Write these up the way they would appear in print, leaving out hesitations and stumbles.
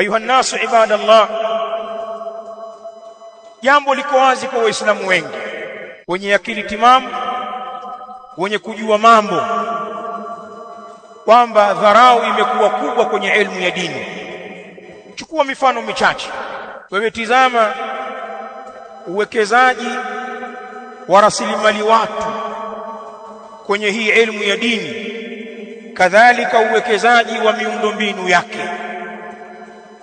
Ayuha nasu ibadallah, jambo liko wazi kwa waislamu wengi wenye akili timamu, wenye kujua mambo, kwamba dharau imekuwa kubwa kwenye elimu ya dini. Chukua mifano michache. Wewe tizama uwekezaji wa rasilimali watu kwenye hii elimu ya dini, kadhalika uwekezaji wa miundombinu yake.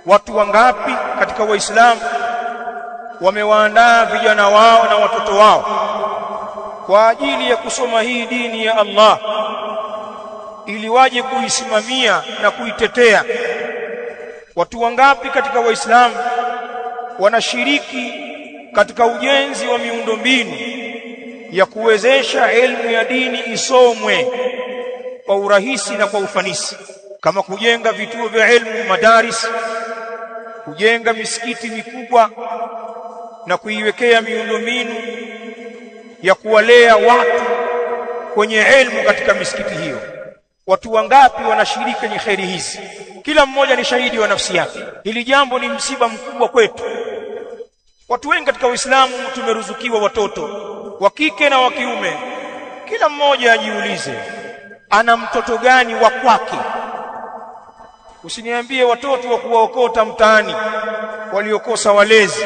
Watu wangapi katika waislamu wamewaandaa vijana wao na watoto wao kwa ajili ya kusoma hii dini ya Allah, ili waje kuisimamia na kuitetea? Watu wangapi katika waislamu wanashiriki katika ujenzi wa miundombinu ya kuwezesha elimu ya dini isomwe kwa urahisi na kwa ufanisi, kama kujenga vituo vya elimu, madaris, kujenga misikiti mikubwa na kuiwekea miundombinu ya kuwalea watu kwenye elimu katika misikiti hiyo. Watu wangapi wanashiriki kwenye khairi hizi? Kila mmoja ni shahidi wa nafsi yake. Hili jambo ni msiba mkubwa kwetu. Watu wengi katika Uislamu tumeruzukiwa watoto wa kike na wa kiume. Kila mmoja ajiulize, ana mtoto gani wa kwake? Usiniambie watoto wa kuwaokota mtaani waliokosa walezi.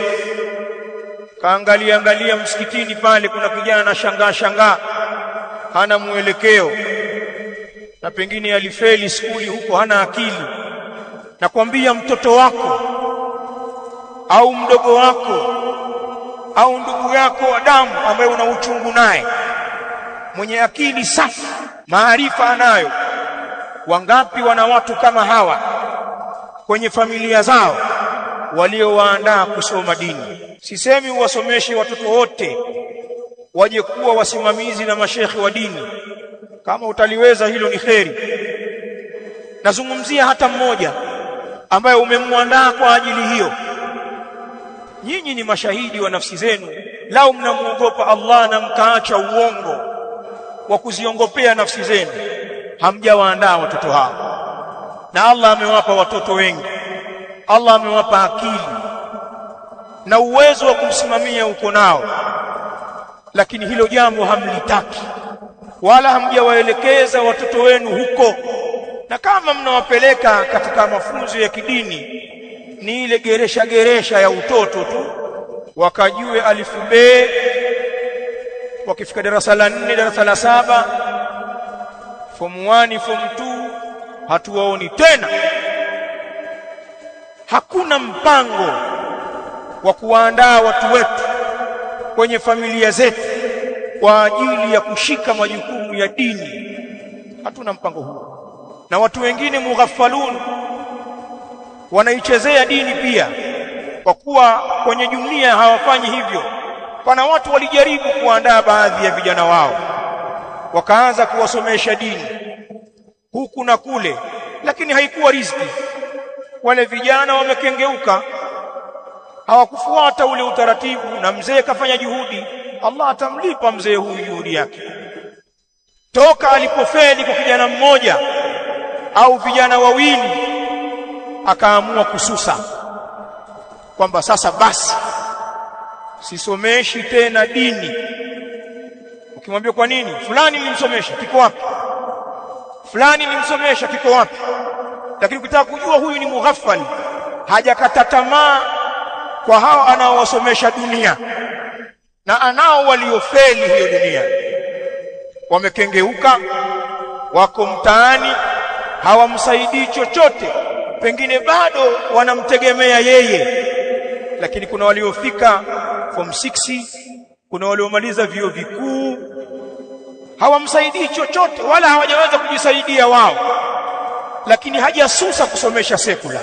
Kaangalia msikitini pale, kuna kijana na shangaa hana mwelekeo, na pengine alifeli skuli huko, hana akili. Nakwambia mtoto wako au mdogo wako au ndugu yako wa damu ambaye una uchungu naye, mwenye akili safi, maarifa anayo, wangapi wana watu kama hawa kwenye familia zao waliowaandaa kusoma dini? Sisemi uwasomeshe watoto wote waje kuwa wasimamizi na mashekhi wa dini. Kama utaliweza hilo ni kheri. Nazungumzia hata mmoja ambaye umemwandaa kwa ajili hiyo. Nyinyi ni mashahidi wa nafsi zenu. Lau mnamuogopa Allah na mkaacha uongo wa kuziongopea nafsi zenu, hamjawaandaa watoto hao. Na Allah amewapa watoto wengi, Allah amewapa akili na uwezo wa kumsimamia uko nao, lakini hilo jambo hamlitaki wala hamjawaelekeza watoto wenu huko. Na kama mnawapeleka katika mafunzo ya kidini, ni ile geresha ya utoto tu, wakajue alifu be, wakifika darasa la 4, darasa la 7, form 1, form 2, hatuwaoni tena. Hakuna mpango wa kuwaandaa watu wetu kwenye familia zetu kwa ajili ya kushika majukumu ya dini. Hatuna mpango huo. Na watu wengine mughafalun wanaichezea dini pia, kwa kuwa kwenye jumuiya hawafanyi hivyo. Pana watu walijaribu kuandaa baadhi ya vijana wao, wakaanza kuwasomesha dini huku na kule, lakini haikuwa riziki. Wale vijana wamekengeuka, hawakufuata ule utaratibu, na mzee kafanya juhudi. Allah atamlipa mzee huyu juhudi yake. Toka alipofeli kwa kijana mmoja au vijana wawili, akaamua kususa kwamba sasa basi sisomeshi tena dini. Ukimwambia kwa nini? Fulani nilimsomesha, kiko wapi? Fulani nilimsomesha, kiko wapi? Lakini ukitaka kujua huyu ni mughafali, hajakata tamaa kwa hao anaowasomesha dunia, na anao waliofeli hiyo dunia, wamekengeuka, wako mtaani, hawamsaidii chochote, pengine bado wanamtegemea yeye. Lakini kuna waliofika form 6, kuna waliomaliza vyuo vikuu, hawamsaidii chochote wala hawajaweza kujisaidia wao, lakini hajasusa kusomesha sekula.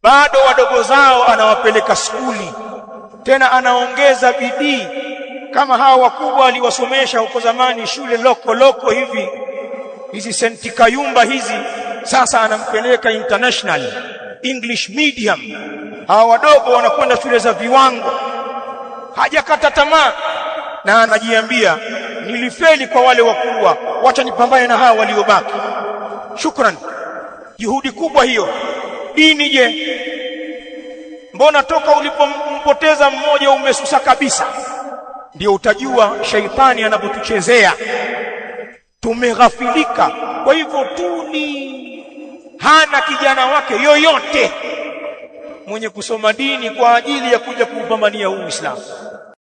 Bado wadogo zao anawapeleka skuli, tena anaongeza bidii. Kama hawa wakubwa aliwasomesha huko zamani shule loko hivi, hizi Senti Kayumba hizi, sasa anampeleka international English medium. Hawa wadogo wanakwenda shule za viwango. Hajakata tamaa, na anajiambia nilifeli kwa wale wakubwa, wacha nipambane na hawa waliobaki. Shukran, juhudi kubwa hiyo. Dini je? mbona toka ulipompoteza mmoja umesusa kabisa? Ndio utajua shaitani anapotuchezea, tumeghafilika. Kwa hivyo hana kijana wake yoyote mwenye kusoma dini kwa ajili ya kuja kuupambania Uislamu.